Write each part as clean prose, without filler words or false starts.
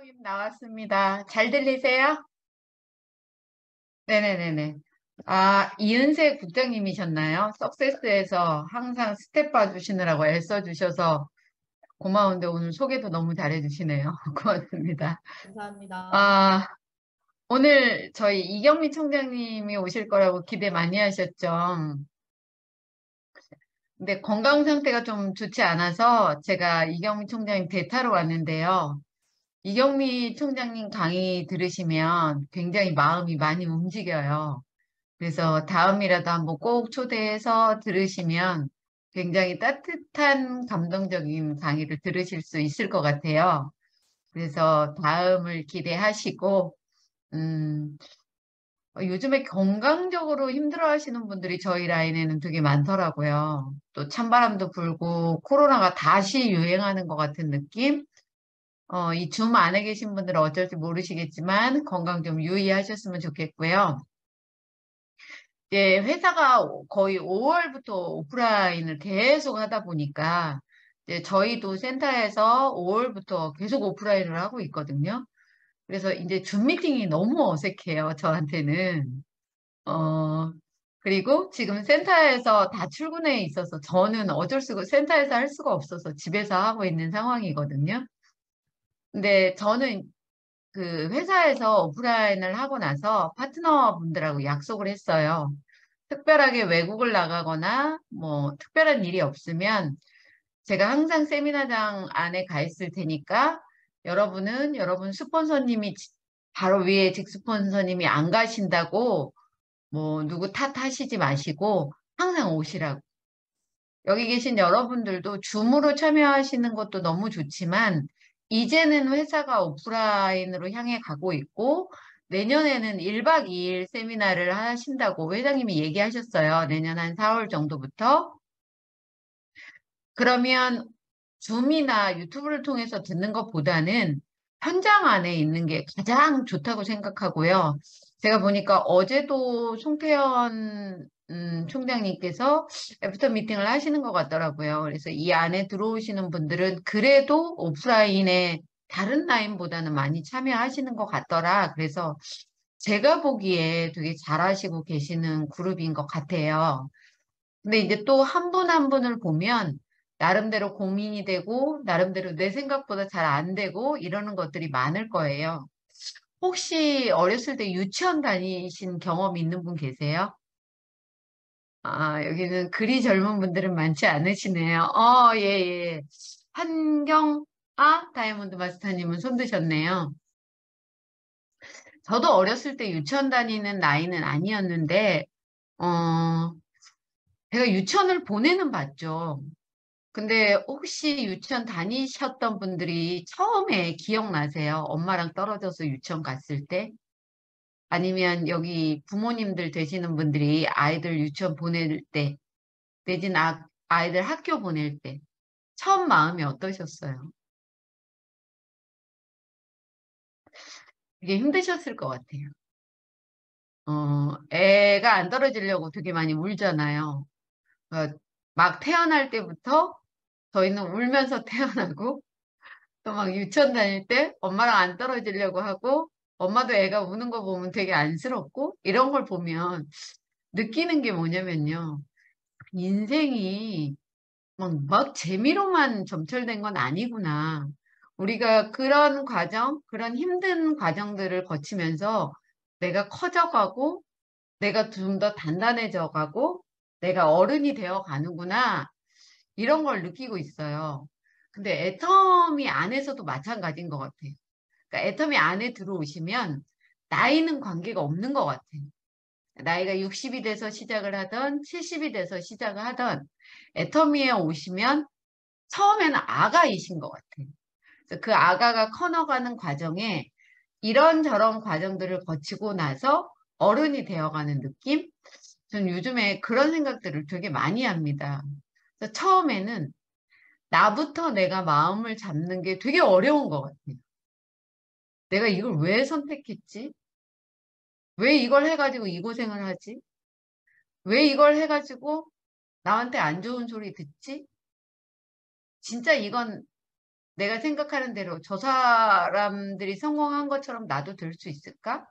선생님 나왔습니다. 잘 들리세요? 네네네네. 아, 이은세 국장님이셨나요? 석세스에서 항상 스텝 봐주시느라고 애써 주셔서 고마운데 오늘 소개도 너무 잘해주시네요. 고맙습니다. 감사합니다. 아, 오늘 저희 이경미 총장님이 오실 거라고 기대 많이 하셨죠? 근데 건강 상태가 좀 좋지 않아서 제가 이경미 총장님 대타로 왔는데요. 이경미 총장님 강의 들으시면 굉장히 마음이 많이 움직여요. 그래서 다음이라도 한번 꼭 초대해서 들으시면 굉장히 따뜻한 감동적인 강의를 들으실 수 있을 것 같아요. 그래서 다음을 기대하시고, 음, 요즘에 건강적으로 힘들어 하시는 분들이 저희 라인에는 되게 많더라고요. 또 찬바람도 불고 코로나가 다시 유행하는 것 같은 느낌? 이 줌 안에 계신 분들은 어쩔지 모르시겠지만 건강 좀 유의하셨으면 좋겠고요. 이제 회사가 거의 5월부터 오프라인을 계속 하다 보니까 이제 저희도 센터에서 5월부터 계속 오프라인을 하고 있거든요. 그래서 이제 줌 미팅이 너무 어색해요, 저한테는. 어, 그리고 지금 센터에서 다 출근해 있어서 저는 어쩔 수가, 센터에서 할 수가 없어서 집에서 하고 있는 상황이거든요. 근데 저는 그 회사에서 오프라인을 하고 나서 파트너분들하고 약속을 했어요. 특별하게 외국을 나가거나 뭐 특별한 일이 없으면 제가 항상 세미나장 안에 가 있을 테니까 여러분은 여러분 스폰서님이 바로 위에 직스폰서님이 안 가신다고 뭐 누구 탓하시지 마시고 항상 오시라고. 여기 계신 여러분들도 줌으로 참여하시는 것도 너무 좋지만, 이제는 회사가 오프라인으로 향해 가고 있고, 내년에는 1박 2일 세미나를 하신다고 회장님이 얘기하셨어요. 내년 한 4월 정도부터. 그러면 줌이나 유튜브를 통해서 듣는 것보다는 현장 안에 있는 게 가장 좋다고 생각하고요. 제가 보니까 어제도 송태현 총장님께서 애프터 미팅을 하시는 것 같더라고요. 그래서 이 안에 들어오시는 분들은 그래도 오프라인에 다른 라인보다는 많이 참여하시는 것 같더라. 그래서 제가 보기에 되게 잘하시고 계시는 그룹인 것 같아요. 근데 이제 또 한 분 한 분을 보면 나름대로 고민이 되고 나름대로 내 생각보다 잘 안 되고 이러는 것들이 많을 거예요. 혹시 어렸을 때 유치원 다니신 경험 있는 분 계세요? 아, 여기는 그리 젊은 분들은 많지 않으시네요. 예, 예. 다이아몬드 마스터님은 손 드셨네요. 저도 어렸을 때 유치원 다니는 나이는 아니었는데, 어, 제가 유치원을 보내는 봤죠. 근데 혹시 유치원 다니셨던 분들이 처음에 기억나세요? 엄마랑 떨어져서 유치원 갔을 때? 아니면 여기 부모님들 되시는 분들이 아이들 유치원 보낼 때, 내지는 아이들 학교 보낼 때, 처음 마음이 어떠셨어요? 되게 힘드셨을 것 같아요. 애가 안 떨어지려고 되게 많이 울잖아요. 막 태어날 때부터 저희는 울면서 태어나고, 또 막 유치원 다닐 때 엄마랑 안 떨어지려고 하고 엄마도 애가 우는 거 보면 되게 안쓰럽고 이런 걸 보면 느끼는 게 뭐냐면요. 인생이 막 재미로만 점철된 건 아니구나. 우리가 그런 과정, 그런 힘든 과정들을 거치면서 내가 커져가고 내가 좀 더 단단해져 가고 내가 어른이 되어 가는구나. 이런 걸 느끼고 있어요. 근데 애터미 안에서도 마찬가지인 것 같아요. 그러니까 애터미 안에 들어오시면 나이는 관계가 없는 것 같아요. 나이가 60이 돼서 시작을 하던 70이 돼서 시작을 하던 애터미에 오시면 처음에는 아가이신 것 같아요. 그래서 그 아가가 커나가는 과정에 이런저런 과정들을 거치고 나서 어른이 되어가는 느낌? 전 요즘에 그런 생각들을 되게 많이 합니다. 그래서 처음에는 나부터 내가 마음을 잡는 게 되게 어려운 것 같아요. 내가 이걸 왜 선택했지? 왜 이걸 해가지고 이 고생을 하지? 왜 이걸 해가지고 나한테 안 좋은 소리 듣지? 진짜 이건 내가 생각하는 대로 저 사람들이 성공한 것처럼 나도 될 수 있을까?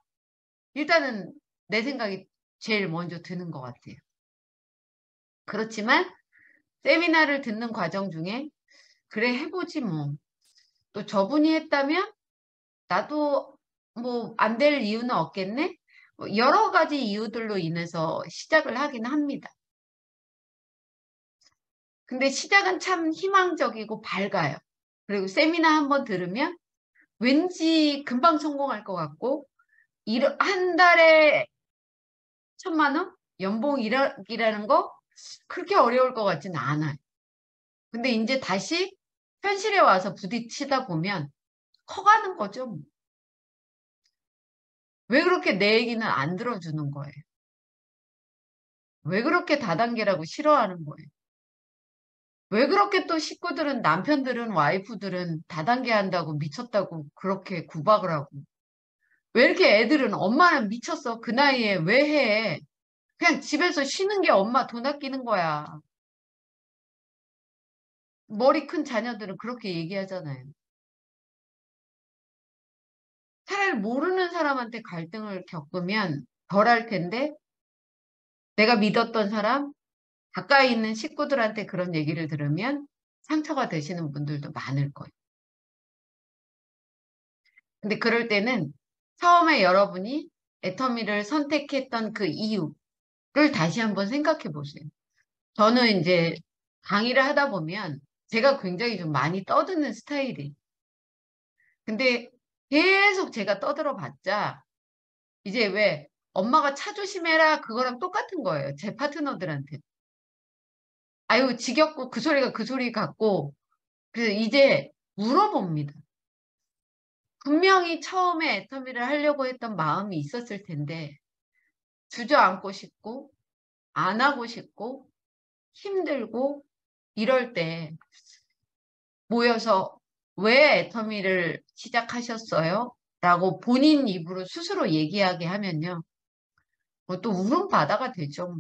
일단은 내 생각이 제일 먼저 드는 것 같아요. 그렇지만 세미나를 듣는 과정 중에 그래 해보지 뭐. 또 저분이 했다면 나도 뭐 안 될 이유는 없겠네? 뭐 여러 가지 이유들로 인해서 시작을 하긴 합니다. 근데 시작은 참 희망적이고 밝아요. 그리고 세미나 한번 들으면 왠지 금방 성공할 것 같고, 한 달에 1,000만 원? 연봉이라는 거 그렇게 어려울 것 같지는 않아요. 근데 이제 다시 현실에 와서 부딪히다 보면 커가는 거죠, 뭐. 왜 그렇게 내 얘기는 안 들어주는 거예요? 왜 그렇게 다단계라고 싫어하는 거예요? 왜 그렇게 또 식구들은, 남편들은, 와이프들은 다단계 한다고 미쳤다고 그렇게 구박을 하고. 왜 이렇게 애들은 엄마는 미쳤어. 그 나이에 왜 해? 그냥 집에서 쉬는 게 엄마 돈 아끼는 거야. 머리 큰 자녀들은 그렇게 얘기하잖아요. 차라리 모르는 사람한테 갈등을 겪으면 덜 할 텐데, 내가 믿었던 사람, 가까이 있는 식구들한테 그런 얘기를 들으면 상처가 되시는 분들도 많을 거예요. 근데 그럴 때는 처음에 여러분이 애터미를 선택했던 그 이유를 다시 한번 생각해 보세요. 저는 이제 강의를 하다 보면 제가 굉장히 좀 많이 떠드는 스타일이에요. 근데 계속 제가 떠들어 봤자 이제 왜 엄마가 차 조심해라 그거랑 똑같은 거예요. 제 파트너들한테. 아유, 지겹고 그 소리가 그 소리 같고. 그래서 이제 물어봅니다. 분명히 처음에 애터미를 하려고 했던 마음이 있었을 텐데 주저앉고 싶고 안 하고 싶고 힘들고 이럴 때 모여서 왜 애터미를 시작하셨어요? 라고 본인 입으로 스스로 얘기하게 하면요. 또 울음바다가 되죠.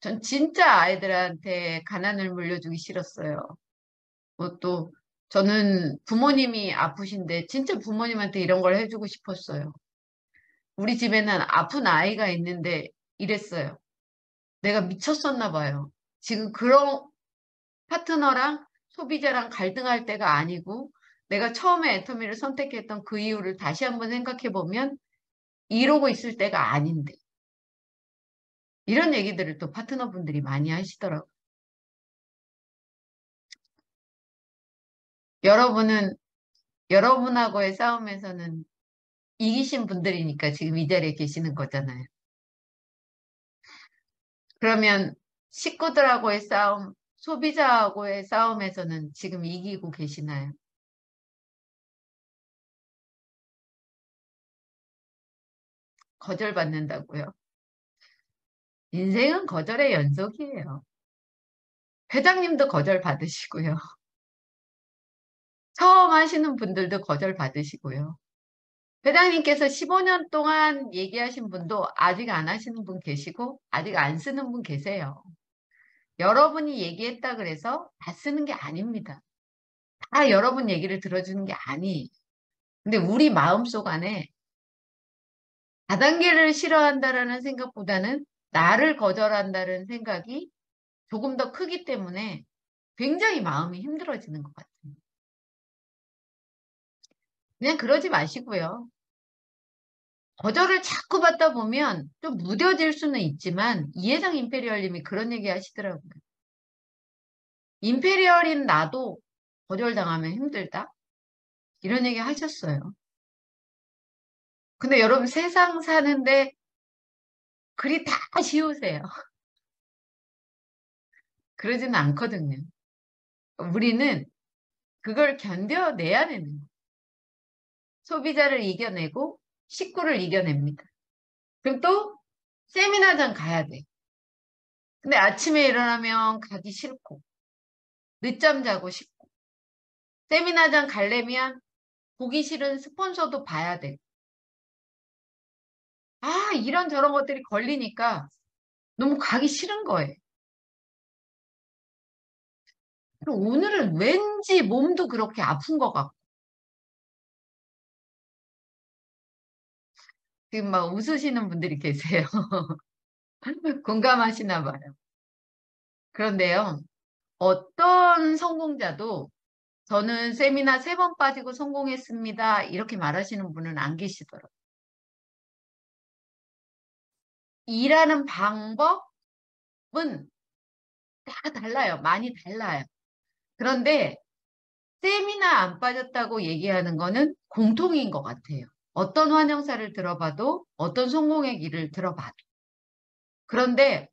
전 진짜 아이들한테 가난을 물려주기 싫었어요. 또 저는 부모님이 아프신데 진짜 부모님한테 이런 걸 해주고 싶었어요. 우리 집에는 아픈 아이가 있는데 이랬어요. 내가 미쳤었나 봐요. 지금 그런 파트너랑 소비자랑 갈등할 때가 아니고 내가 처음에 애터미를 선택했던 그 이유를 다시 한번 생각해 보면 이러고 있을 때가 아닌데 이런 얘기들을 또 파트너분들이 많이 하시더라고요. 여러분은 여러분하고의 싸움에서는 이기신 분들이니까 지금 이 자리에 계시는 거잖아요. 그러면 식구들하고의 싸움, 소비자하고의 싸움에서는 지금 이기고 계시나요? 거절받는다고요? 인생은 거절의 연속이에요. 회장님도 거절 받으시고요. 처음 하시는 분들도 거절 받으시고요. 회장님께서 15년 동안 얘기하신 분도 아직 안 하시는 분 계시고, 아직 안 쓰는 분 계세요. 여러분이 얘기했다 그래서 다 쓰는 게 아닙니다. 다 여러분 얘기를 들어주는 게 아니에요. 근데 우리 마음속 안에 다단계를 싫어한다라는 생각보다는 나를 거절한다는 생각이 조금 더 크기 때문에 굉장히 마음이 힘들어지는 것 같아요. 그냥 그러지 마시고요. 거절을 자꾸 받다 보면 좀 무뎌질 수는 있지만 이해상 임페리얼님이 그런 얘기 하시더라고요. 임페리얼인 나도 거절당하면 힘들다? 이런 얘기 하셨어요. 근데 여러분 세상 사는데 그리 다 쉬우세요. 그러지는 않거든요. 우리는 그걸 견뎌내야 되는 거예요. 소비자를 이겨내고 식구를 이겨냅니다. 그럼 또 세미나장 가야 돼. 근데 아침에 일어나면 가기 싫고 늦잠 자고 싶고 세미나장 가려면 보기 싫은 스폰서도 봐야 돼. 이런저런 것들이 걸리니까 너무 가기 싫은 거예요. 그럼 오늘은 왠지 몸도 그렇게 아픈 것 같고, 지금 막 웃으시는 분들이 계세요. 공감하시나 봐요. 그런데요, 어떤 성공자도 저는 세미나 3번 빠지고 성공했습니다. 이렇게 말하시는 분은 안 계시더라고요. 일하는 방법은 다 달라요. 많이 달라요. 그런데 세미나 안 빠졌다고 얘기하는 거는 공통인 것 같아요. 어떤 환영사를 들어봐도 어떤 성공의 길을 들어봐도. 그런데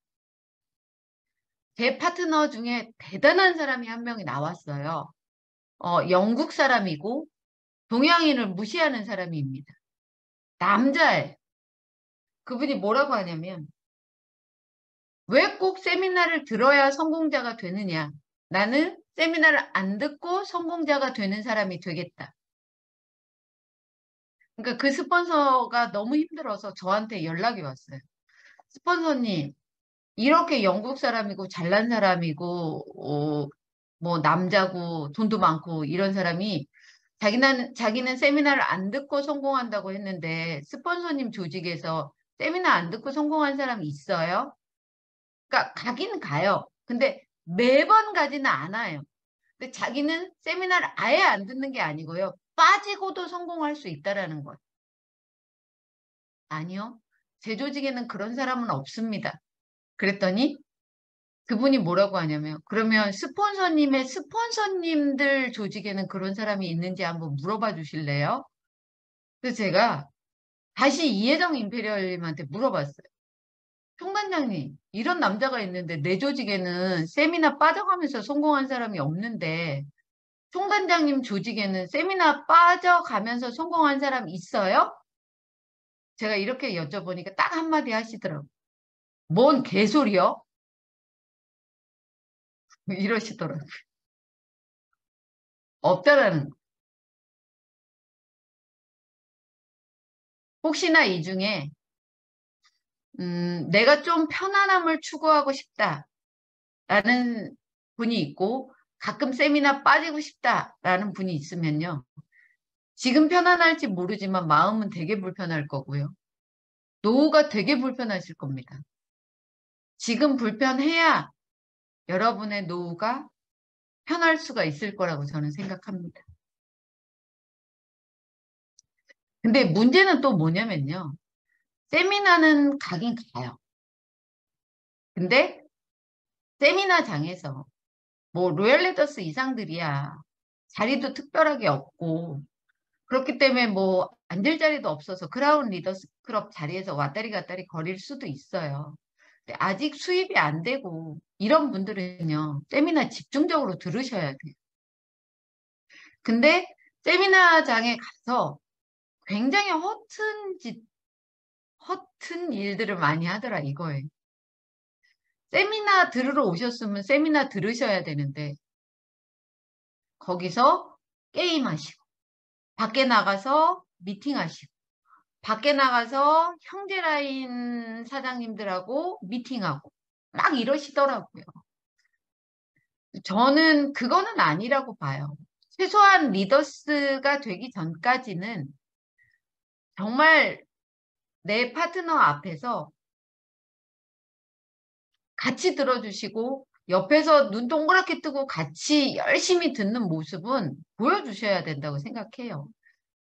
제 파트너 중에 대단한 사람이 한 명이 나왔어요. 영국 사람이고 동양인을 무시하는 사람입니다. 남자예요. 그분이 뭐라고 하냐면 왜 꼭 세미나를 들어야 성공자가 되느냐? 나는 세미나를 안 듣고 성공자가 되는 사람이 되겠다. 그러니까 그 스폰서가 너무 힘들어서 저한테 연락이 왔어요. 스폰서님, 이렇게 영국 사람이고 잘난 사람이고 뭐 남자고 돈도 많고 이런 사람이 자기는 세미나를 안 듣고 성공한다고 했는데 스폰서님 조직에서 세미나 안 듣고 성공한 사람이 있어요? 그러니까 가긴 가요. 근데 매번 가지는 않아요. 근데 자기는 세미나를 아예 안 듣는 게 아니고요. 빠지고도 성공할 수 있다라는 거예요. 아니요. 제 조직에는 그런 사람은 없습니다. 그랬더니 그분이 뭐라고 하냐면 그러면 스폰서님의 스폰서님들 조직에는 그런 사람이 있는지 한번 물어봐 주실래요? 그래서 제가 다시 이혜정 임페리얼님한테 물어봤어요. 총단장님, 이런 남자가 있는데 내 조직에는 세미나 빠져가면서 성공한 사람이 없는데 총단장님 조직에는 세미나 빠져가면서 성공한 사람 있어요? 제가 이렇게 여쭤보니까 딱 한마디 하시더라고요. 뭔 개소리요? 이러시더라고요. 없다라는 거. 혹시나 이 중에 내가 좀 편안함을 추구하고 싶다라는 분이 있고 가끔 세미나 빠지고 싶다라는 분이 있으면요. 지금 편안할지 모르지만 마음은 되게 불편할 거고요. 노후가 되게 불편하실 겁니다. 지금 불편해야 여러분의 노후가 편할 수가 있을 거라고 저는 생각합니다. 근데 문제는 또 뭐냐면요. 세미나는 가긴 가요. 근데 세미나장에서 뭐 로열 리더스 이상들이야. 자리도 특별하게 없고 그렇기 때문에 뭐 앉을 자리도 없어서 크라운 리더스 클럽 자리에서 왔다리 갔다리 거릴 수도 있어요. 근데 아직 수입이 안 되고 이런 분들은요. 세미나 집중적으로 들으셔야 돼요. 근데 세미나장에 가서 굉장히 허튼 일들을 많이 하더라 이거예요. 세미나 들으러 오셨으면 세미나 들으셔야 되는데 거기서 게임하시고 밖에 나가서 미팅하시고 밖에 나가서 형제라인 사장님들하고 미팅하고 막 이러시더라고요. 저는 그거는 아니라고 봐요. 최소한 리더스가 되기 전까지는 정말 내 파트너 앞에서 같이 들어주시고 옆에서 눈 동그랗게 뜨고 같이 열심히 듣는 모습은 보여주셔야 된다고 생각해요.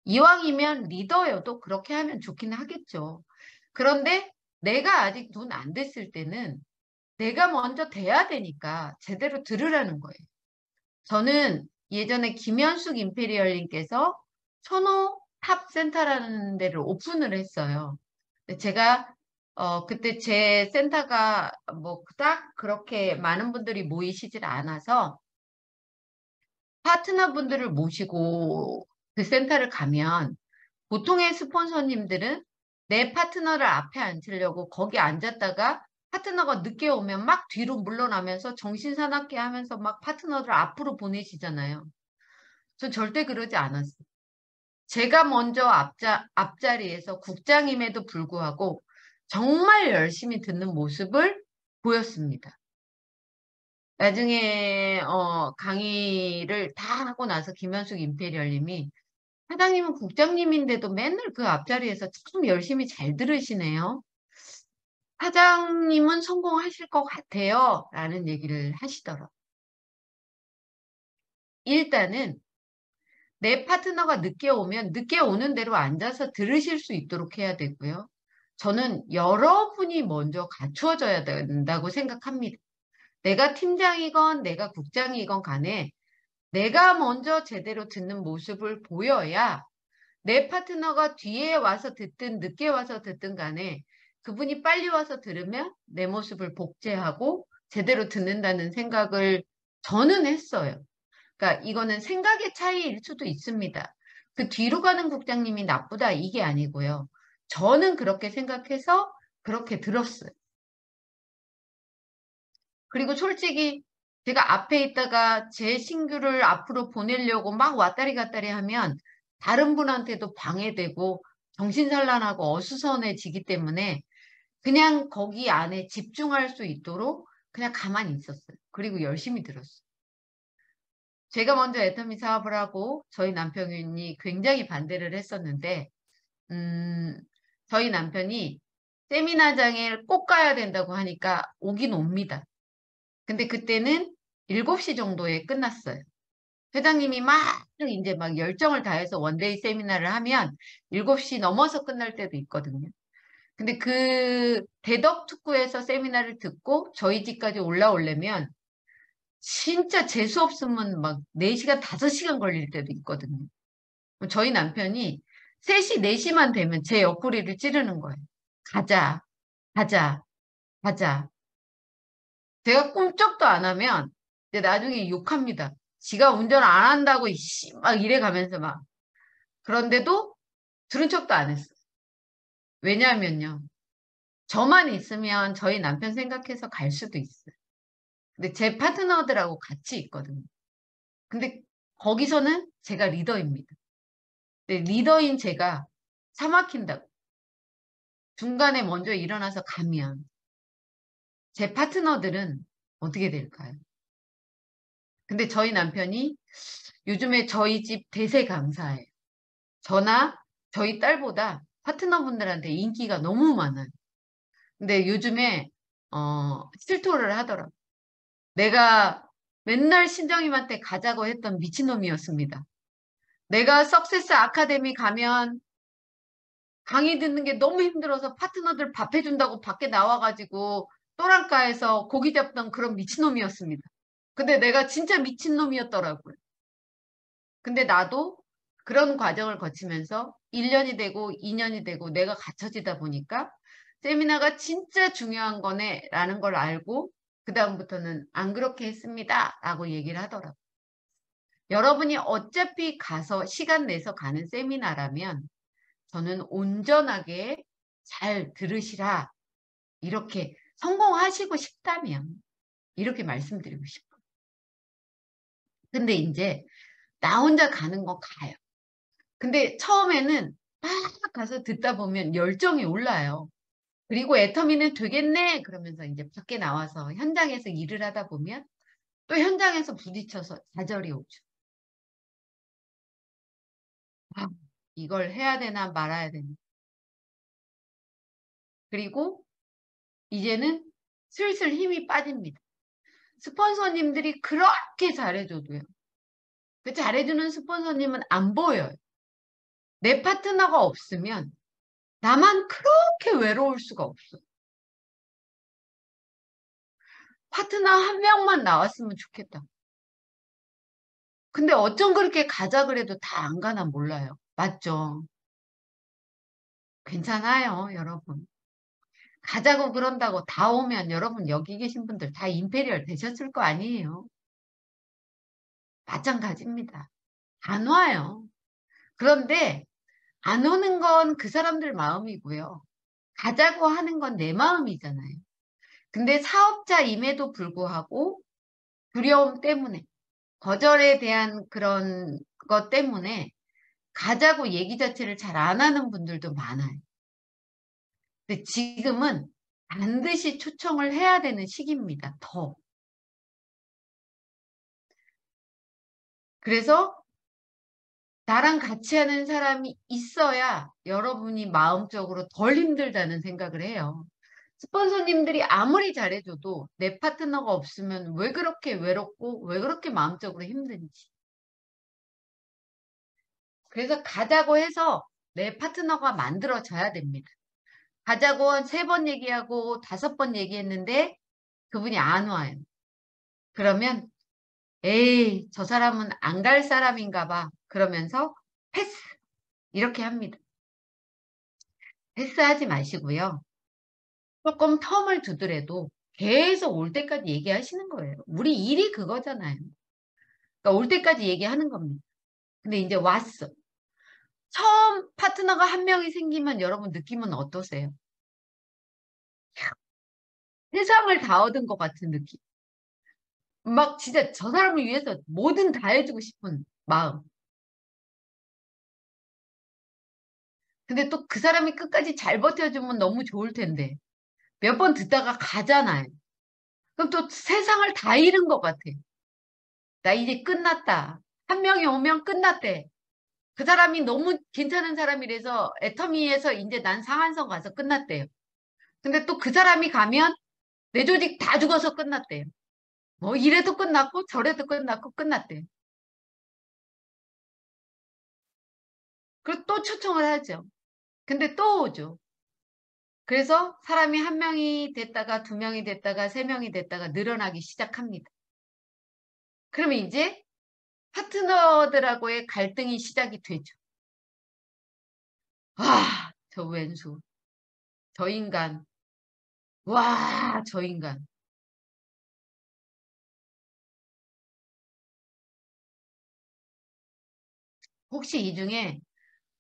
이왕이면 리더여도 그렇게 하면 좋긴 하겠죠. 그런데 내가 아직 눈 안 됐을 때는 내가 먼저 돼야 되니까 제대로 들으라는 거예요. 저는 예전에 김현숙 임페리얼님께서 천호 탑센터라는 데를 오픈을 했어요. 제가 그때 제 센터가 뭐 그닥 그렇게 많은 분들이 모이시질 않아서 파트너분들을 모시고 그 센터를 가면 보통의 스폰서님들은 내 파트너를 앞에 앉히려고 거기 앉았다가 파트너가 늦게 오면 막 뒤로 물러나면서 정신사납게 하면서 막 파트너를 앞으로 보내시잖아요. 전 절대 그러지 않았어요. 제가 먼저 앞자리에서 국장임에도 불구하고 정말 열심히 듣는 모습을 보였습니다. 나중에 강의를 다 하고 나서 김현숙 임페리얼님이 사장님은 국장님인데도 맨날 그 앞자리에서 참 열심히 잘 들으시네요. 사장님은 성공하실 것 같아요. 라는 얘기를 하시더라고요. 일단은 내 파트너가 늦게 오면 늦게 오는 대로 앉아서 들으실 수 있도록 해야 되고요. 저는 여러분이 먼저 갖추어져야 된다고 생각합니다. 내가 팀장이건 내가 국장이건 간에 내가 먼저 제대로 듣는 모습을 보여야 내 파트너가 뒤에 와서 듣든 늦게 와서 듣든 간에 그분이 빨리 와서 들으면 내 모습을 복제하고 제대로 듣는다는 생각을 저는 했어요. 그러니까 이거는 생각의 차이일 수도 있습니다. 그 뒤로 가는 국장님이 나쁘다 이게 아니고요. 저는 그렇게 생각해서 그렇게 들었어요. 그리고 솔직히 제가 앞에 있다가 제 신규를 앞으로 보내려고 막 왔다리 갔다리 하면 다른 분한테도 방해되고 정신산란하고 어수선해지기 때문에 그냥 거기 안에 집중할 수 있도록 그냥 가만히 있었어요. 그리고 열심히 들었어요. 제가 먼저 애터미 사업을 하고 저희 남편이 굉장히 반대를 했었는데 음, 저희 남편이 세미나장에 꼭 가야 된다고 하니까 오긴 옵니다. 근데 그때는 7시 정도에 끝났어요. 회장님이 막 이제 막 열정을 다해서 원데이 세미나를 하면 7시 넘어서 끝날 때도 있거든요. 근데 그 대덕특구에서 세미나를 듣고 저희 집까지 올라오려면 진짜 재수 없으면 막 4시간, 5시간 걸릴 때도 있거든요. 저희 남편이 3시, 4시만 되면 제 옆구리를 찌르는 거예요. 가자, 가자, 가자. 제가 꿈쩍도 안 하면 이제 나중에 욕합니다. 지가 운전 안 한다고 이씨 막 이래 가면서 막. 그런데도 들은 척도 안 했어요. 왜냐하면요. 저만 있으면 저희 남편 생각해서 갈 수도 있어요. 근데 제 파트너들하고 같이 있거든요. 근데 거기서는 제가 리더입니다. 근데 리더인 제가 사 막힌다고. 중간에 먼저 일어나서 가면 제 파트너들은 어떻게 될까요? 근데 저희 남편이 요즘에 저희 집 대세 강사예요. 저나 저희 딸보다 파트너분들한테 인기가 너무 많아요. 근데 요즘에 실토를 하더라고요. 내가 맨날 신정임한테 가자고 했던 미친놈이었습니다. 내가 석세스 아카데미 가면 강의 듣는 게 너무 힘들어서 파트너들 밥 해준다고 밖에 나와가지고 또랑가에서 고기 잡던 그런 미친놈이었습니다. 근데 내가 진짜 미친놈이었더라고요. 근데 나도 그런 과정을 거치면서 1년이 되고 2년이 되고 내가 갖춰지다 보니까 세미나가 진짜 중요한 거네라는 걸 알고 그다음부터는 안 그렇게 했습니다 라고 얘기를 하더라고요. 여러분이 어차피 가서 시간 내서 가는 세미나라면 저는 온전하게 잘 들으시라 이렇게 성공하시고 싶다면 이렇게 말씀드리고 싶어요. 근데 이제 나 혼자 가는 거 가요. 근데 처음에는 막 가서 듣다 보면 열정이 올라요. 그리고 애터미는 되겠네 그러면서 이제 밖에 나와서 현장에서 일을 하다 보면 또 현장에서 부딪혀서 좌절이 오죠. 아, 이걸 해야 되나 말아야 되나. 그리고 이제는 슬슬 힘이 빠집니다. 스폰서님들이 그렇게 잘해줘도요. 그 잘해주는 스폰서님은 안 보여요. 내 파트너가 없으면 나만 그렇게 외로울 수가 없어. 파트너 한 명만 나왔으면 좋겠다. 근데 어쩜 그렇게 가자 그래도 다 안 가나 몰라요. 맞죠? 괜찮아요, 여러분. 가자고 그런다고 다 오면 여러분 여기 계신 분들 다 임페리얼 되셨을 거 아니에요. 마찬가지입니다. 안 와요. 그런데 안 오는 건 그 사람들 마음이고요. 가자고 하는 건 내 마음이잖아요. 근데 사업자임에도 불구하고 두려움 때문에 거절에 대한 그런 것 때문에 가자고 얘기 자체를 잘 안 하는 분들도 많아요. 근데 지금은 반드시 초청을 해야 되는 시기입니다. 더. 그래서 나랑 같이 하는 사람이 있어야 여러분이 마음적으로 덜 힘들다는 생각을 해요. 스폰서님들이 아무리 잘해줘도 내 파트너가 없으면 왜 그렇게 외롭고 왜 그렇게 마음적으로 힘든지. 그래서 가자고 해서 내 파트너가 만들어져야 됩니다. 가자고 한 3번 얘기하고 5번 얘기했는데 그분이 안 와요. 그러면 에이, 저 사람은 안 갈 사람인가 봐. 그러면서 패스. 이렇게 합니다. 패스하지 마시고요. 조금 텀을 두더라도 계속 올 때까지 얘기하시는 거예요. 우리 일이 그거잖아요. 그러니까 올 때까지 얘기하는 겁니다. 근데 이제 왔어. 처음 파트너가 한 명이 생기면 여러분 느낌은 어떠세요? 세상을 다 얻은 것 같은 느낌. 막 진짜 저 사람을 위해서 뭐든 다 해주고 싶은 마음. 근데 또 그 사람이 끝까지 잘 버텨주면 너무 좋을 텐데. 몇 번 듣다가 가잖아요. 그럼 또 세상을 다 잃은 것 같아. 나 이제 끝났다. 한 명이 오면 끝났대. 그 사람이 너무 괜찮은 사람이라서 애터미에서 이제 난 상한선 가서 끝났대요. 근데 또 그 사람이 가면 내 조직 다 죽어서 끝났대요. 뭐 이래도 끝났고 저래도 끝났고 끝났대요. 그리고 또 초청을 하죠. 근데 또 오죠. 그래서 사람이 한 명이 됐다가 2명이 됐다가 3명이 됐다가 늘어나기 시작합니다. 그러면 이제 파트너들하고의 갈등이 시작이 되죠. 아, 저 왼수, 저 인간, 와, 저 인간. 혹시 이 중에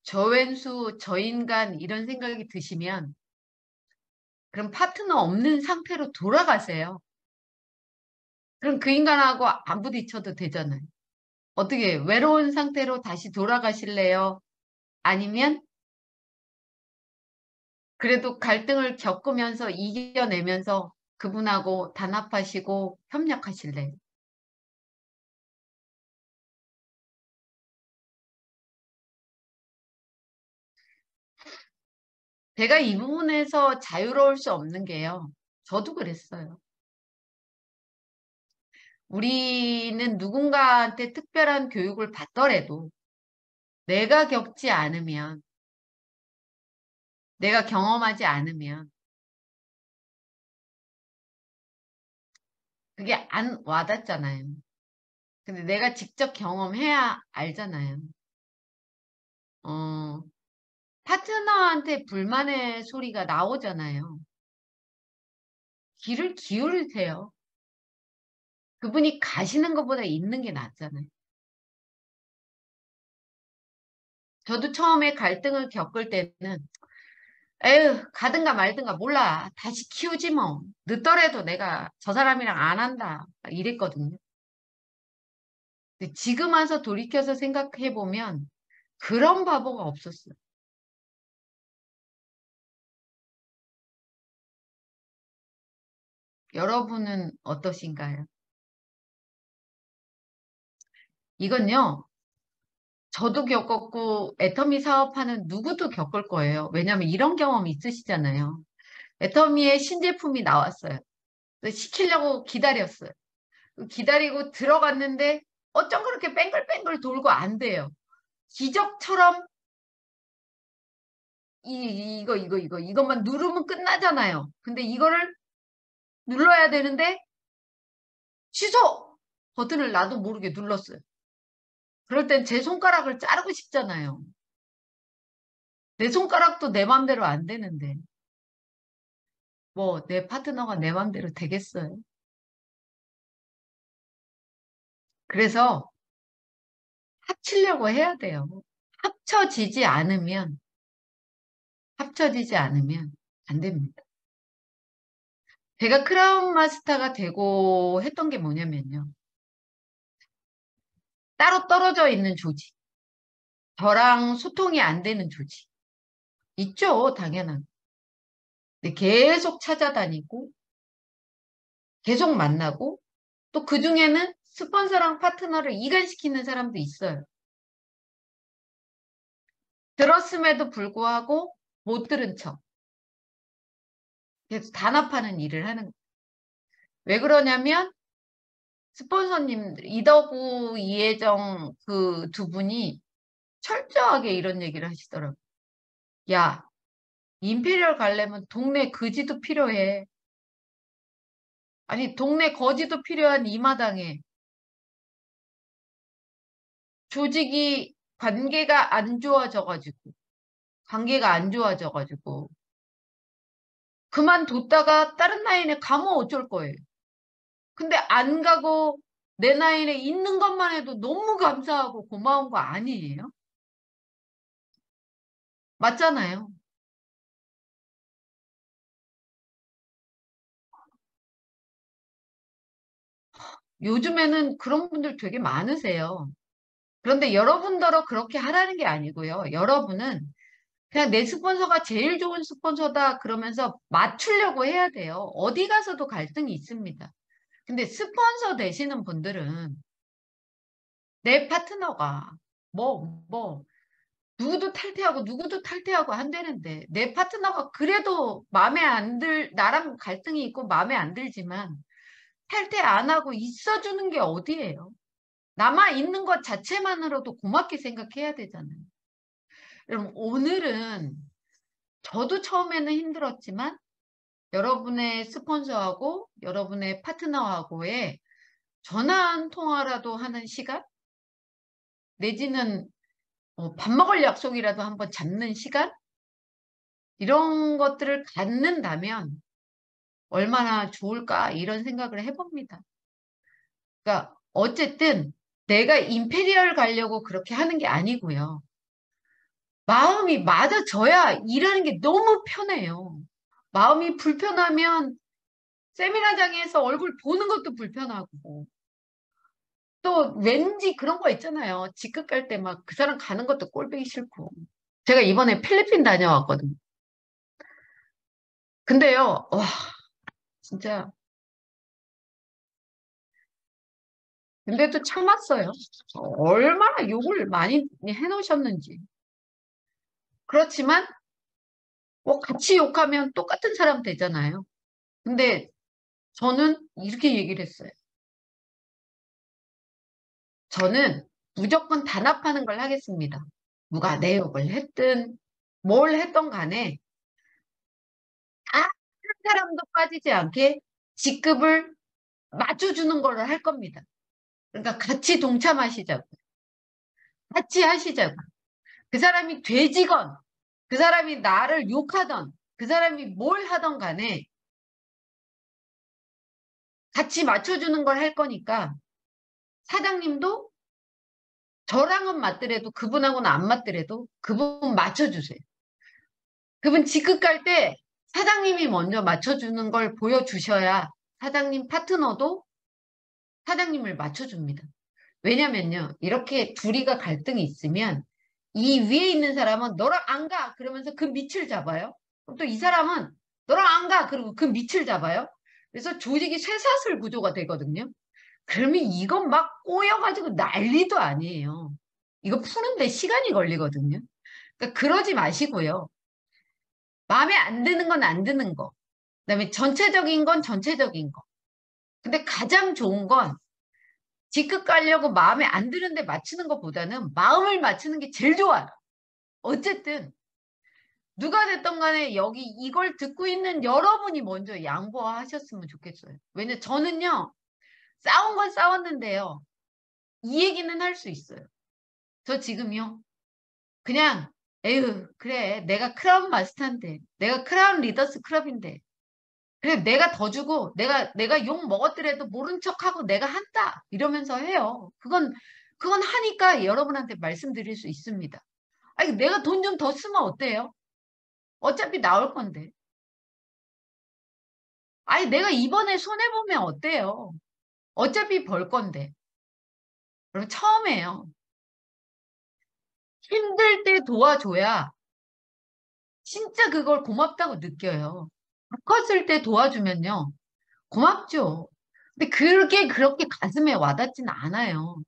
저 왼수, 저 인간 이런 생각이 드시면 그럼 파트너 없는 상태로 돌아가세요. 그럼 그 인간하고 안 부딪혀도 되잖아요. 어떻게 외로운 상태로 다시 돌아가실래요? 아니면 그래도 갈등을 겪으면서 이겨내면서 그분하고 단합하시고 협력하실래요? 제가 이 부분에서 자유로울 수 없는 게요. 저도 그랬어요. 우리는 누군가한테 특별한 교육을 받더라도 내가 겪지 않으면, 내가 경험하지 않으면 그게 안 와닿잖아요. 근데 내가 직접 경험해야 알잖아요. 어, 파트너한테 불만의 소리가 나오잖아요. 귀를 기울이세요. 그분이 가시는 것보다 있는 게 낫잖아요. 저도 처음에 갈등을 겪을 때는 에휴, 가든가 말든가 몰라. 다시 키우지 뭐. 늦더라도 내가 저 사람이랑 안 한다. 이랬거든요. 근데 지금 와서 돌이켜서 생각해 보면 그런 바보가 없었어요. 여러분은 어떠신가요? 이건요, 저도 겪었고, 애터미 사업하는 누구도 겪을 거예요. 왜냐하면 이런 경험이 있으시잖아요. 애터미의 신제품이 나왔어요. 그래서 시키려고 기다렸어요. 기다리고 들어갔는데 어쩜 그렇게 뺑글뺑글 돌고 안 돼요. 기적처럼 이것만 누르면 끝나잖아요. 근데 이거를 눌러야 되는데 취소! 버튼을 나도 모르게 눌렀어요. 그럴 땐 제 손가락을 자르고 싶잖아요. 내 손가락도 내 맘대로 안 되는데. 뭐, 내 파트너가 내 맘대로 되겠어요. 그래서 합치려고 해야 돼요. 합쳐지지 않으면, 합쳐지지 않으면 안 됩니다. 제가 크라운 마스터가 되고 했던 게 뭐냐면요. 따로 떨어져 있는 조직. 저랑 소통이 안 되는 조직. 있죠, 당연한. 근데 계속 찾아다니고, 계속 만나고, 또 그중에는 스폰서랑 파트너를 이간시키는 사람도 있어요. 들었음에도 불구하고 못 들은 척. 계속 단합하는 일을 하는 거예요. 왜 그러냐면 스폰서님들 이덕우, 이혜정 그 두 분이 철저하게 이런 얘기를 하시더라고요. 야, 임페리얼 가려면 동네 그지도 필요해. 아니, 동네 거지도 필요한 이 마당에 조직이 관계가 안 좋아져가지고 그만뒀다가 다른 라인에 가면 어쩔 거예요. 근데 안 가고 내 라인에 있는 것만 해도 너무 감사하고 고마운 거 아니에요? 맞잖아요. 요즘에는 그런 분들 되게 많으세요. 그런데 여러분더러 그렇게 하라는 게 아니고요. 여러분은 그냥 내 스폰서가 제일 좋은 스폰서다 그러면서 맞추려고 해야 돼요. 어디 가서도 갈등이 있습니다. 근데 스폰서 되시는 분들은 내 파트너가 뭐, 누구도 탈퇴하고 한다는데 내 파트너가 그래도 나랑 갈등이 있고 마음에 안 들지만 탈퇴 안 하고 있어주는 게 어디예요? 남아 있는 것 자체만으로도 고맙게 생각해야 되잖아요. 여러분, 오늘은 저도 처음에는 힘들었지만 여러분의 스폰서하고 여러분의 파트너하고의 전화 한 통화라도 하는 시간? 내지는 밥 먹을 약속이라도 한번 잡는 시간? 이런 것들을 갖는다면 얼마나 좋을까 이런 생각을 해봅니다. 그러니까 어쨌든 내가 임페리얼 가려고 그렇게 하는 게 아니고요. 마음이 맞아져야 일하는 게 너무 편해요. 마음이 불편하면 세미나장에서 얼굴 보는 것도 불편하고 또 왠지 그런 거 있잖아요. 직급 갈 때 막 그 사람 가는 것도 꼴보기 싫고. 제가 이번에 필리핀 다녀왔거든요. 근데요, 와, 진짜. 근데도 참았어요. 얼마나 욕을 많이 해놓으셨는지. 그렇지만, 뭐 같이 욕하면 똑같은 사람 되잖아요. 근데 저는 이렇게 얘기를 했어요. 저는 무조건 단합하는 걸 하겠습니다. 누가 내 욕을 했든, 뭘 했던 간에, 아, 한 사람도 빠지지 않게 직급을 맞춰주는 거를 할 겁니다. 그러니까 같이 동참하시자고. 같이 하시자고. 그 사람이 돼지건, 그 사람이 나를 욕하던, 그 사람이 뭘 하던 간에 같이 맞춰주는 걸 할 거니까 사장님도 저랑은 맞더라도 그분하고는 안 맞더라도 그분 맞춰주세요. 그분 직급 갈 때 사장님이 먼저 맞춰주는 걸 보여주셔야 사장님 파트너도 사장님을 맞춰줍니다. 왜냐면요, 이렇게 둘이가 갈등이 있으면 이 위에 있는 사람은 너랑 안 가! 그러면서 그 밑을 잡아요. 그럼 또 이 사람은 너랑 안 가! 그리고 그 밑을 잡아요. 그래서 조직이 쇠사슬 구조가 되거든요. 그러면 이건 막 꼬여가지고 난리도 아니에요. 이거 푸는데 시간이 걸리거든요. 그러니까 그러지 마시고요. 마음에 안 드는 건 안 드는 거. 그다음에 전체적인 건 전체적인 거. 근데 가장 좋은 건 직급 가려고 마음에 안 드는데 맞추는 것보다는 마음을 맞추는 게 제일 좋아요. 어쨌든 누가 됐던 간에 여기 이걸 듣고 있는 여러분이 먼저 양보하셨으면 좋겠어요. 왜냐 저는요. 싸운 건 싸웠는데요. 이 얘기는 할 수 있어요. 저 지금요. 그냥 에휴 그래 내가 크라운 마스터인데 내가 크라운 리더스 클럽인데 그래 내가 더 주고 내가 욕 먹었더라도 모른 척하고 내가 한다 이러면서 해요. 그건 하니까 여러분한테 말씀드릴 수 있습니다. 아니 내가 돈 좀 더 쓰면 어때요? 어차피 나올 건데. 아니 내가 이번에 손해 보면 어때요? 어차피 벌 건데. 그럼 처음에요. 힘들 때 도와줘야 진짜 그걸 고맙다고 느껴요. 컸을 때 도와주면요. 고맙죠. 근데 그게 그렇게 가슴에 와닿지는 않아요.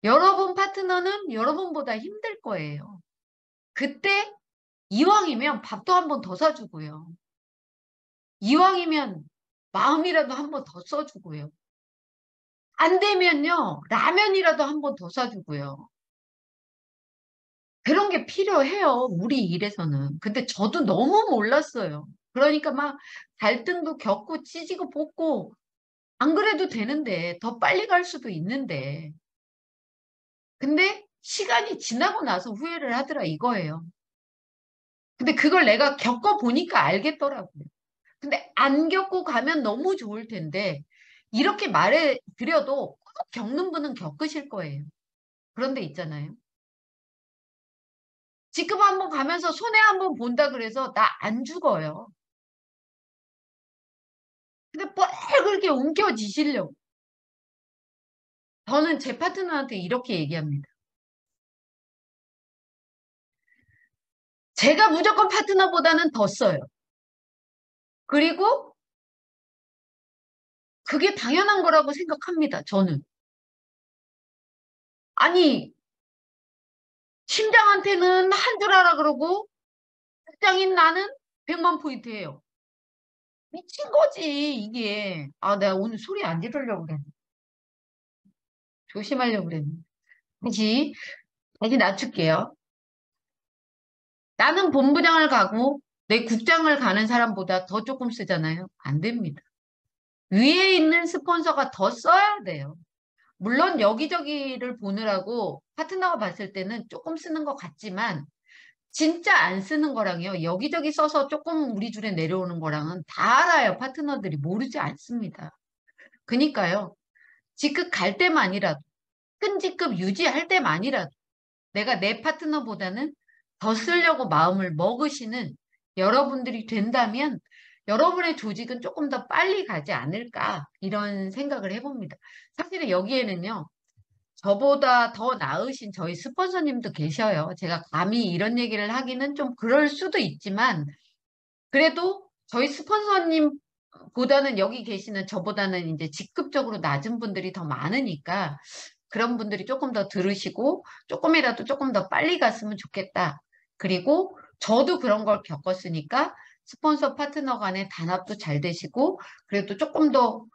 여러분 파트너는 여러분보다 힘들 거예요. 그때 이왕이면 밥도 한 번 더 사주고요. 이왕이면 마음이라도 한 번 더 써주고요. 안 되면요, 라면이라도 한 번 더 사주고요. 그런 게 필요해요, 우리 일에서는. 근데 저도 너무 몰랐어요. 그러니까 막 갈등도 겪고 찢고 볶고 안 그래도 되는데 더 빨리 갈 수도 있는데. 근데 시간이 지나고 나서 후회를 하더라 이거예요. 근데 그걸 내가 겪어보니까 알겠더라고요. 근데 안 겪고 가면 너무 좋을 텐데 이렇게 말해 드려도 꼭 겪는 분은 겪으실 거예요. 그런데 있잖아요. 지금 한번 가면서 손해 한번 본다 그래서 나 안 죽어요. 근데 뻘겋게 움켜쥐시려고. 저는 제 파트너한테 이렇게 얘기합니다. 제가 무조건 파트너보다는 더 써요. 그리고 그게 당연한 거라고 생각합니다. 저는. 아니, 심장한테는 한 줄 알아 그러고 직장인 나는 100만 포인트예요. 미친 거지, 이게. 아, 내가 오늘 소리 안 지르려고 그랬네. 조심하려고 그랬네. 다시 낮출게요. 나는 본부장을 가고 내 국장을 가는 사람보다 더 조금 쓰잖아요. 안 됩니다. 위에 있는 스폰서가 더 써야 돼요. 물론 여기저기를 보느라고 파트너가 봤을 때는 조금 쓰는 것 같지만 진짜 안 쓰는 거랑요. 여기저기 써서 조금 우리 줄에 내려오는 거랑은 다 알아요. 파트너들이 모르지 않습니다. 그니까요. 직급 갈 때만이라도 큰 직급 유지할 때만이라도 내가 내 파트너보다는 더 쓰려고 마음을 먹으시는 여러분들이 된다면 여러분의 조직은 조금 더 빨리 가지 않을까 이런 생각을 해봅니다. 사실은 여기에는요. 저보다 더 나으신 저희 스폰서님도 계셔요. 제가 감히 이런 얘기를 하기는 좀 그럴 수도 있지만 그래도 저희 스폰서님보다는 여기 계시는 저보다는 이제 직급적으로 낮은 분들이 더 많으니까 그런 분들이 조금 더 들으시고 조금이라도 조금 더 빨리 갔으면 좋겠다. 그리고 저도 그런 걸 겪었으니까 스폰서 파트너 간의 단합도 잘 되시고 그래도 조금 더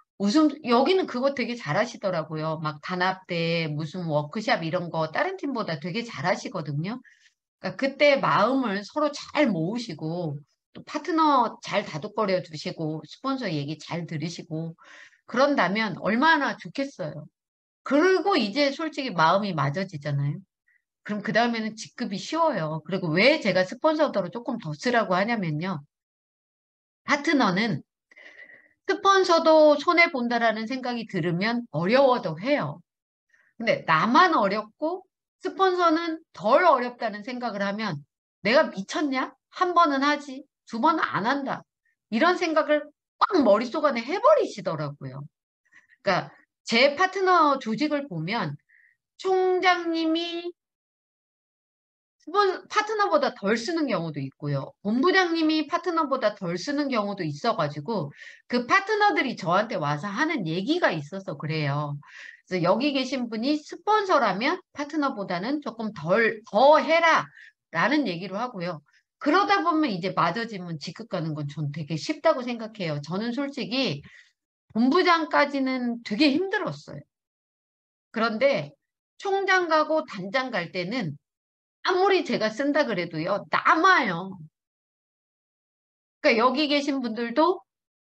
여기는 그거 되게 잘하시더라고요. 막 단합대 무슨 워크샵 이런 거 다른 팀보다 되게 잘하시거든요. 그러니까 그때 마음을 서로 잘 모으시고 또 파트너 잘 다독거려 주시고 스폰서 얘기 잘 들으시고 그런다면 얼마나 좋겠어요. 그리고 이제 솔직히 마음이 맞아지잖아요. 그럼 그 다음에는 직급이 쉬워요. 그리고 왜 제가 스폰서더로 조금 더 쓰라고 하냐면요. 파트너는 스폰서도 손해본다라는 생각이 들으면 어려워도 해요. 근데 나만 어렵고 스폰서는 덜 어렵다는 생각을 하면 내가 미쳤냐? 한 번은 하지, 두 번은 안 한다. 이런 생각을 꽉 머릿속 안에 해버리시더라고요. 그러니까 제 파트너 조직을 보면 총장님이 파트너보다 덜 쓰는 경우도 있고요. 본부장님이 파트너보다 덜 쓰는 경우도 있어가지고 그 파트너들이 저한테 와서 하는 얘기가 있어서 그래요. 그래서 여기 계신 분이 스폰서라면 파트너보다는 조금 더 해라 라는 얘기를 하고요. 그러다 보면 이제 맞아지면 직급 가는 건 전 되게 쉽다고 생각해요. 저는 솔직히 본부장까지는 되게 힘들었어요. 그런데 총장 가고 단장 갈 때는 아무리 제가 쓴다 그래도요, 남아요. 그러니까 여기 계신 분들도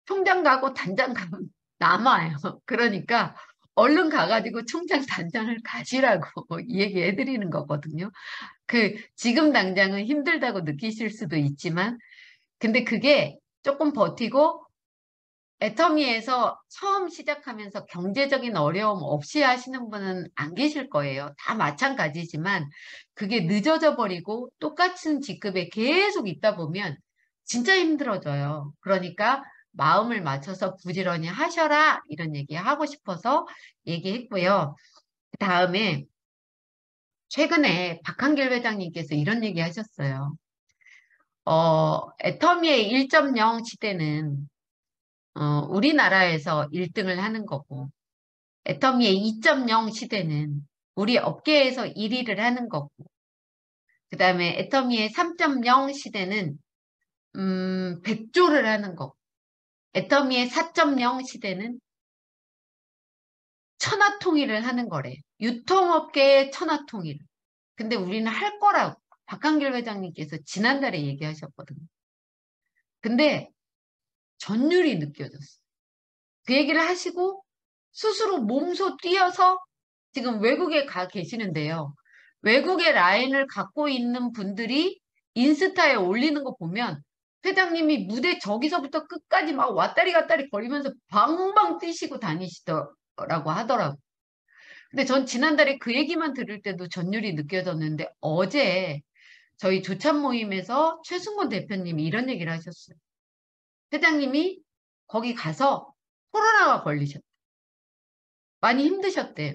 총장 가고 단장 가면 남아요. 그러니까 얼른 가가지고 총장 단장을 가시라고 얘기해 드리는 거거든요. 지금 당장은 힘들다고 느끼실 수도 있지만, 근데 그게 조금 버티고 애터미에서 처음 시작하면서 경제적인 어려움 없이 하시는 분은 안 계실 거예요. 다 마찬가지지만 그게 늦어져 버리고 똑같은 직급에 계속 있다 보면 진짜 힘들어져요. 그러니까 마음을 맞춰서 부지런히 하셔라 이런 얘기 하고 싶어서 얘기했고요. 그다음에 최근에 박한길 회장님께서 이런 얘기 하셨어요. 애터미의 1.0 시대는 우리나라에서 1등을 하는 거고, 애터미의 2.0 시대는 우리 업계에서 1위를 하는 거고, 그 다음에 애터미의 3.0 시대는 100조를 하는 거고, 애터미의 4.0 시대는 천하통일을 하는 거래. 유통업계의 천하통일. 근데 우리는 할 거라고 박한길 회장님께서 지난달에 얘기하셨거든요. 근데 전율이 느껴졌어. 그 얘기를 하시고 스스로 몸소 뛰어서 지금 외국에 가 계시는데요. 외국의 라인을 갖고 있는 분들이 인스타에 올리는 거 보면 회장님이 무대 저기서부터 끝까지 막 왔다리 갔다리 거리면서 방방 뛰시고 다니시더라고 하더라고. 근데 전 지난달에 그 얘기만 들을 때도 전율이 느껴졌는데 어제 저희 조찬 모임에서 최승곤 대표님이 이런 얘기를 하셨어요. 회장님이 거기 가서 코로나가 걸리셨대. 많이 힘드셨대요.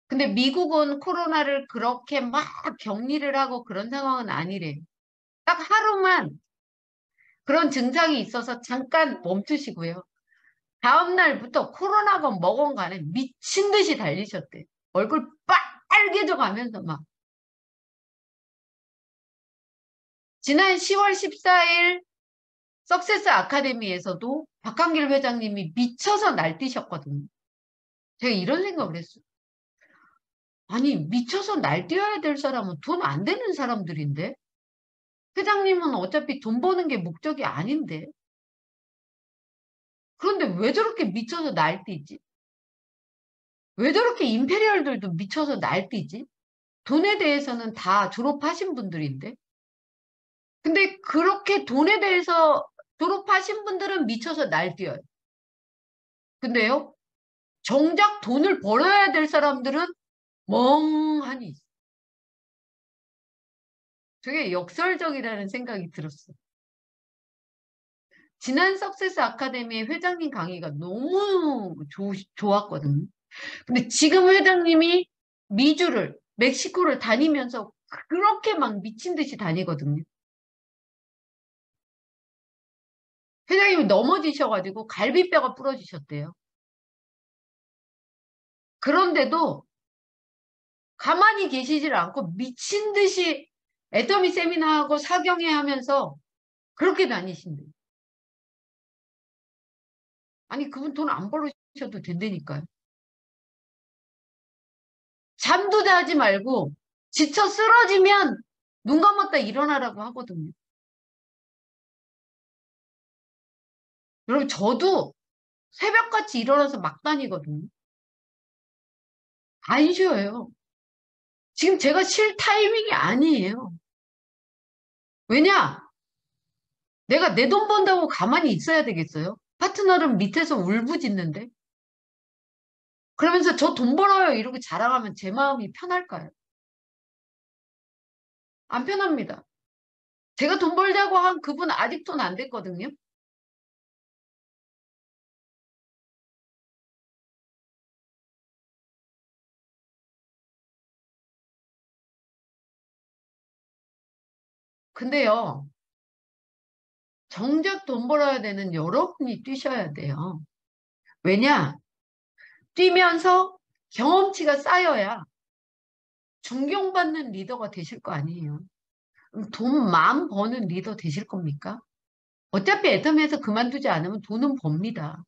근데 미국은 코로나를 그렇게 막 격리를 하고 그런 상황은 아니래. 딱 하루만 그런 증상이 있어서 잠깐 멈추시고요. 다음 날부터 코로나건 뭐건 간에 미친 듯이 달리셨대. 얼굴 빨개져 가면서 막. 지난 10월 14일 석세스 아카데미에서도 박한길 회장님이 미쳐서 날뛰셨거든요. 제가 이런 생각을 했어요. 아니, 미쳐서 날뛰어야 될 사람은 돈 안 되는 사람들인데? 회장님은 어차피 돈 버는 게 목적이 아닌데? 그런데 왜 저렇게 미쳐서 날뛰지? 왜 저렇게 임페리얼들도 미쳐서 날뛰지? 돈에 대해서는 다 졸업하신 분들인데? 근데 그렇게 돈에 대해서 졸업하신 분들은 미쳐서 날뛰어요. 근데요, 정작 돈을 벌어야 될 사람들은 멍하니 있어요. 되게 역설적이라는 생각이 들었어요. 지난 석세스 아카데미의 회장님 강의가 너무 좋았거든요. 근데 지금 회장님이 미주를, 멕시코를 다니면서 그렇게 막 미친 듯이 다니거든요. 회장님이 넘어지셔가지고 갈비뼈가 부러지셨대요. 그런데도 가만히 계시질 않고 미친 듯이 애터미 세미나하고 사경회 하면서 그렇게 다니신대요. 아니, 그분 돈 안 벌으셔도 된다니까요. 잠도 자지 말고 지쳐 쓰러지면 눈 감았다 일어나라고 하거든요. 여러분, 저도 새벽같이 일어나서 막 다니거든요. 안 쉬어요. 지금 제가 쉴 타이밍이 아니에요. 왜냐? 내가 내 돈 번다고 가만히 있어야 되겠어요? 파트너는 밑에서 울부짖는데? 그러면서 저 돈 벌어요 이렇게 자랑하면 제 마음이 편할까요? 안 편합니다. 제가 돈 벌자고 한 그분 아직 돈 안 됐거든요. 근데요, 정작 돈 벌어야 되는 여러분이 뛰셔야 돼요. 왜냐? 뛰면서 경험치가 쌓여야 존경받는 리더가 되실 거 아니에요. 그럼 돈만 버는 리더 되실 겁니까? 어차피 애터미에서 그만두지 않으면 돈은 법니다.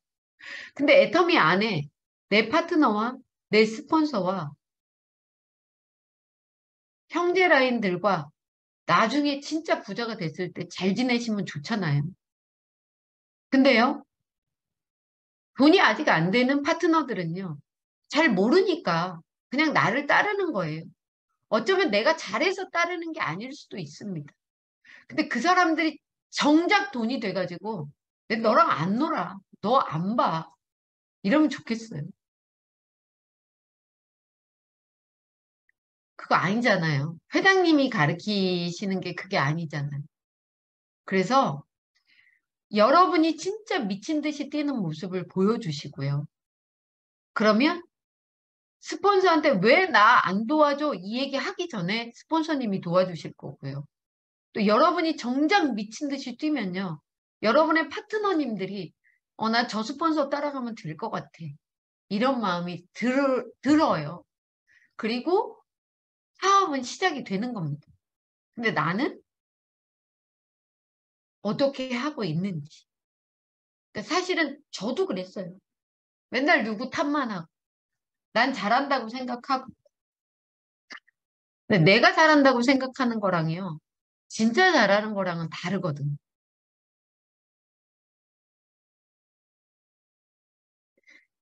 근데 애터미 안에 내 파트너와 내 스폰서와 형제 라인들과 나중에 진짜 부자가 됐을 때 잘 지내시면 좋잖아요. 근데요, 돈이 아직 안 되는 파트너들은요, 잘 모르니까 그냥 나를 따르는 거예요. 어쩌면 내가 잘해서 따르는 게 아닐 수도 있습니다. 근데 그 사람들이 정작 돈이 돼가지고, 내 너랑 안 놀아. 너 안 봐. 이러면 좋겠어요. 그거 아니잖아요. 회장님이 가르치시는 게 그게 아니잖아요. 그래서 여러분이 진짜 미친 듯이 뛰는 모습을 보여주시고요. 그러면 스폰서한테 왜 나 안 도와줘? 이 얘기 하기 전에 스폰서님이 도와주실 거고요. 또 여러분이 정작 미친 듯이 뛰면요. 여러분의 파트너님들이 나 저 스폰서 따라가면 될 것 같아. 이런 마음이 들어요. 그리고 사업은 시작이 되는 겁니다. 근데 나는 어떻게 하고 있는지. 그러니까 사실은 저도 그랬어요. 맨날 누구 탓만 하고. 난 잘한다고 생각하고. 근데 내가 잘한다고 생각하는 거랑요. 진짜 잘하는 거랑은 다르거든.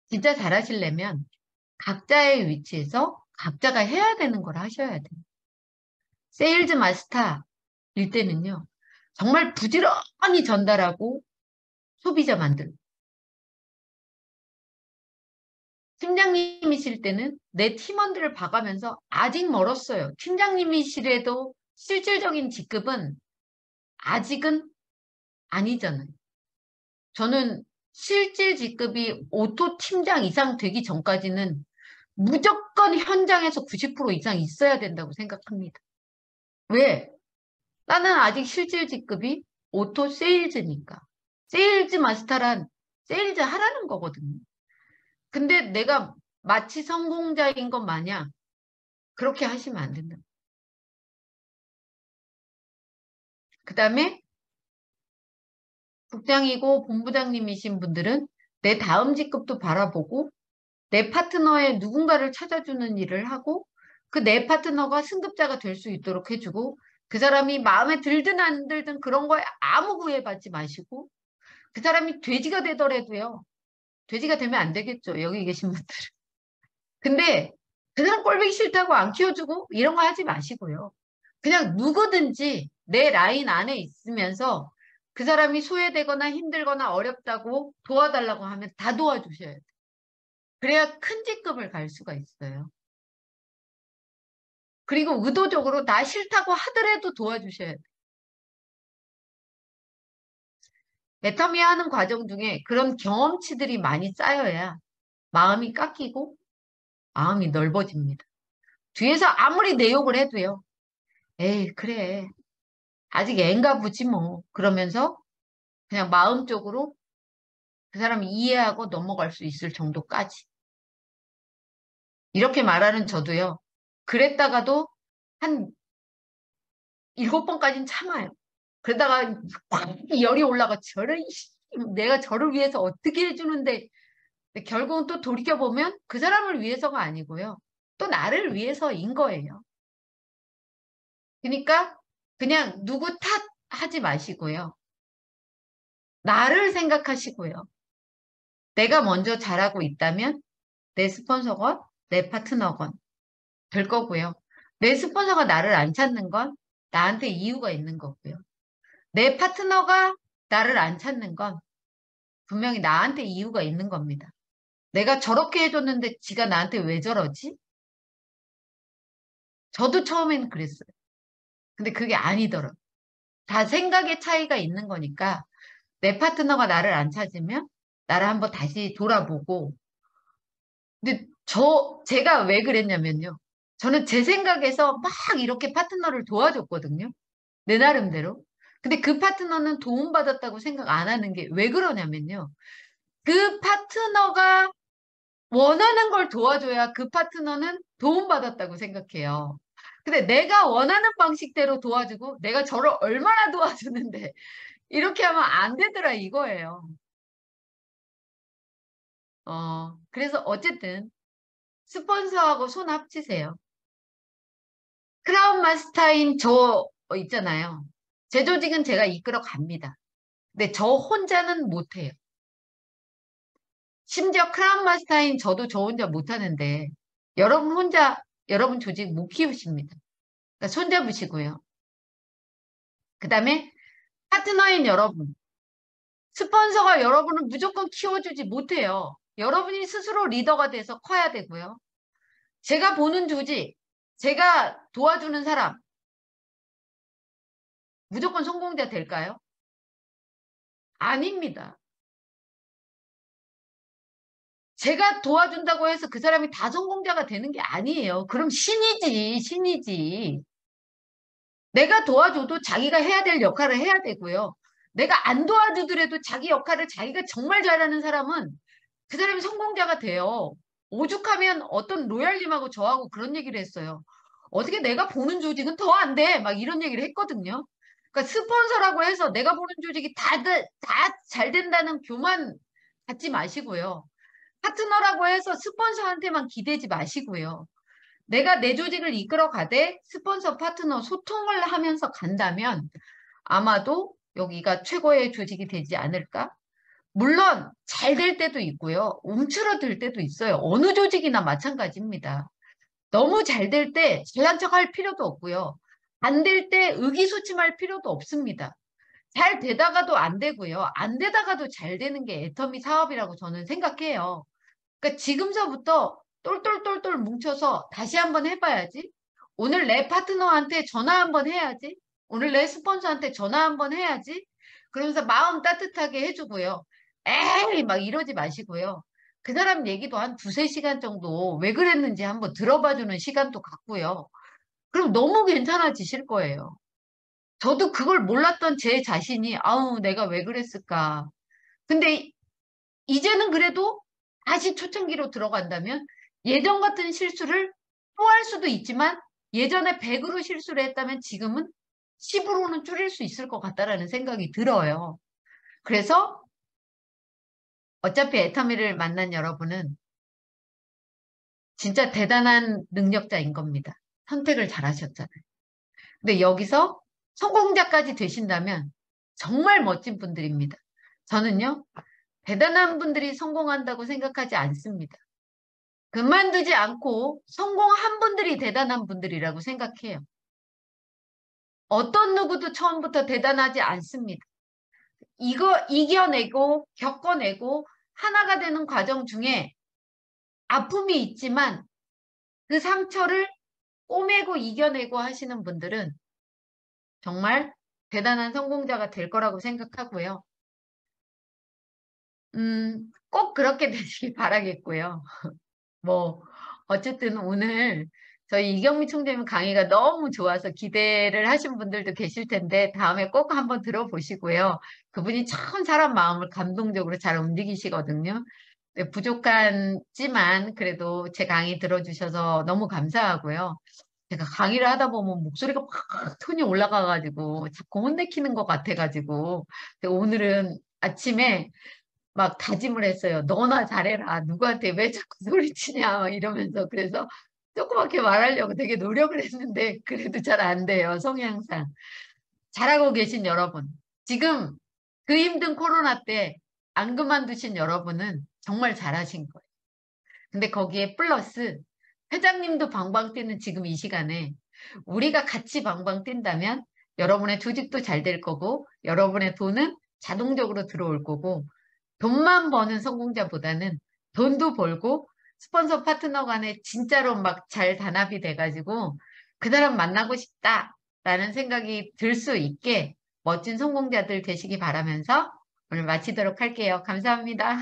진짜 잘하시려면 각자의 위치에서 각자가 해야 되는 걸 하셔야 돼요. 세일즈 마스터일 때는요. 정말 부지런히 전달하고 소비자 만들고. 팀장님이실 때는 내 팀원들을 봐가면서 아직 멀었어요. 팀장님이시래도 실질적인 직급은 아직은 아니잖아요. 저는 실질 직급이 오토 팀장 이상 되기 전까지는 무조건 현장에서 90% 이상 있어야 된다고 생각합니다. 왜? 나는 아직 실질 직급이 오토 세일즈니까. 세일즈 마스터란 세일즈 하라는 거거든요. 근데 내가 마치 성공자인 것 마냥 그렇게 하시면 안 된다. 그 다음에 국장이고 본부장님이신 분들은 내 다음 직급도 바라보고 내 파트너의 누군가를 찾아주는 일을 하고 그 내 파트너가 승급자가 될 수 있도록 해주고 그 사람이 마음에 들든 안 들든 그런 거에 아무 구애받지 마시고 그 사람이 돼지가 되더라도요. 돼지가 되면 안 되겠죠. 여기 계신 분들은. 근데 그 사람 꼴보기 싫다고 안 키워주고 이런 거 하지 마시고요. 그냥 누구든지 내 라인 안에 있으면서 그 사람이 소외되거나 힘들거나 어렵다고 도와달라고 하면 다 도와주셔야 돼요. 그래야 큰 직급을 갈 수가 있어요. 그리고 의도적으로 나 싫다고 하더라도 도와주셔야 돼요. 애터미 하는 과정 중에 그런 경험치들이 많이 쌓여야 마음이 깎이고 마음이 넓어집니다. 뒤에서 아무리 내 욕을 해도요. 에이, 그래. 아직 앤가 보지 뭐. 그러면서 그냥 마음적으로 그 사람이 이해하고 넘어갈 수 있을 정도까지. 이렇게 말하는 저도요. 그랬다가도 한 7번까지는 참아요. 그러다가 확 열이 올라가 내가 저를 위해서 어떻게 해주는데 결국은 또 돌이켜보면 그 사람을 위해서가 아니고요. 또 나를 위해서인 거예요. 그러니까 그냥 누구 탓하지 마시고요. 나를 생각하시고요. 내가 먼저 잘하고 있다면 내 스폰서건 내 파트너건 될 거고요. 내 스폰서가 나를 안 찾는 건 나한테 이유가 있는 거고요. 내 파트너가 나를 안 찾는 건 분명히 나한테 이유가 있는 겁니다. 내가 저렇게 해줬는데 지가 나한테 왜 저러지? 저도 처음에는 그랬어요. 근데 그게 아니더라고요. 다 생각의 차이가 있는 거니까 내 파트너가 나를 안 찾으면 나를 한번 다시 돌아보고 근데 제가 왜 그랬냐면요. 저는 제 생각에서 막 이렇게 파트너를 도와줬거든요. 내 나름대로. 근데 그 파트너는 도움받았다고 생각 안 하는 게 왜 그러냐면요. 그 파트너가 원하는 걸 도와줘야 그 파트너는 도움받았다고 생각해요. 근데 내가 원하는 방식대로 도와주고 내가 저를 얼마나 도와주는데 이렇게 하면 안 되더라 이거예요. 그래서 어쨌든 스폰서하고 손 합치세요. 크라운 마스터인 저 있잖아요. 제 조직은 제가 이끌어 갑니다. 근데 저 혼자는 못해요. 심지어 크라운 마스터인 저도 저 혼자 못하는데 여러분 혼자 여러분 조직 못 키우십니다. 그러니까 손잡으시고요. 그 다음에 파트너인 여러분, 스폰서가 여러분을 무조건 키워주지 못해요. 여러분이 스스로 리더가 돼서 커야 되고요. 제가 보는 조직, 제가 도와주는 사람, 무조건 성공자 될까요? 아닙니다. 제가 도와준다고 해서 그 사람이 다 성공자가 되는 게 아니에요. 그럼 신이지, 신이지. 내가 도와줘도 자기가 해야 될 역할을 해야 되고요. 내가 안 도와주더라도 자기 역할을 자기가 정말 잘하는 사람은 그 사람이 성공자가 돼요. 오죽하면 어떤 로얄님하고 저하고 그런 얘기를 했어요. 어떻게 내가 보는 조직은 더 안 돼? 막 이런 얘기를 했거든요. 그러니까 스폰서라고 해서 내가 보는 조직이 다 잘 된다는 교만 갖지 마시고요. 파트너라고 해서 스폰서한테만 기대지 마시고요. 내가 내 조직을 이끌어 가되 스폰서 파트너 소통을 하면서 간다면 아마도 여기가 최고의 조직이 되지 않을까? 물론 잘 될 때도 있고요. 움츠러들 때도 있어요. 어느 조직이나 마찬가지입니다. 너무 잘 될 때 잘난 척할 필요도 없고요. 안 될 때 의기소침할 필요도 없습니다. 잘 되다가도 안 되고요. 안 되다가도 잘 되는 게 애터미 사업이라고 저는 생각해요. 그러니까 지금서부터 똘똘똘똘 뭉쳐서 다시 한번 해봐야지. 오늘 내 파트너한테 전화 한번 해야지. 오늘 내 스폰서한테 전화 한번 해야지. 그러면서 마음 따뜻하게 해주고요. 에이, 막 이러지 마시고요. 그 사람 얘기도 한 두세 시간 정도 왜 그랬는지 한번 들어봐주는 시간도 갖고요. 그럼 너무 괜찮아지실 거예요. 저도 그걸 몰랐던 제 자신이, 아우, 내가 왜 그랬을까. 근데 이제는 그래도 다시 초창기로 들어간다면 예전 같은 실수를 또 할 수도 있지만 예전에 100으로 실수를 했다면 지금은 10으로는 줄일 수 있을 것 같다라는 생각이 들어요. 그래서 어차피 애터미를 만난 여러분은 진짜 대단한 능력자인 겁니다. 선택을 잘 하셨잖아요. 근데 여기서 성공자까지 되신다면 정말 멋진 분들입니다. 저는요, 대단한 분들이 성공한다고 생각하지 않습니다. 그만두지 않고 성공한 분들이 대단한 분들이라고 생각해요. 어떤 누구도 처음부터 대단하지 않습니다. 이겨내고 겪어내고 하나가 되는 과정 중에 아픔이 있지만 그 상처를 꼬매고 이겨내고 하시는 분들은 정말 대단한 성공자가 될 거라고 생각하고요. 꼭 그렇게 되시길 바라겠고요. 뭐 어쨌든 오늘 저희 이경미 총재님 강의가 너무 좋아서 기대를 하신 분들도 계실 텐데 다음에 꼭 한번 들어보시고요. 그분이 참 사람 마음을 감동적으로 잘 움직이시거든요. 네, 부족하지만 그래도 제 강의 들어주셔서 너무 감사하고요. 제가 강의를 하다 보면 목소리가 막 톤이 올라가가지고 자꾸 혼내키는 것 같아가지고 근데 오늘은 아침에 막 다짐을 했어요. 너나 잘해라. 누구한테 왜 자꾸 소리치냐. 막 이러면서. 그래서 조그맣게 말하려고 되게 노력을 했는데 그래도 잘 안 돼요. 성향상. 잘하고 계신 여러분. 지금 그 힘든 코로나 때 안 그만두신 여러분은 정말 잘하신 거예요. 근데 거기에 플러스 회장님도 방방 뛰는 지금 이 시간에 우리가 같이 방방 뛴다면 여러분의 조직도 잘 될 거고 여러분의 돈은 자동적으로 들어올 거고 돈만 버는 성공자보다는 돈도 벌고 스폰서 파트너 간에 진짜로 막 잘 단합이 돼가지고 그 사람 만나고 싶다라는 생각이 들 수 있게 멋진 성공자들 되시기 바라면서 오늘 마치도록 할게요. 감사합니다.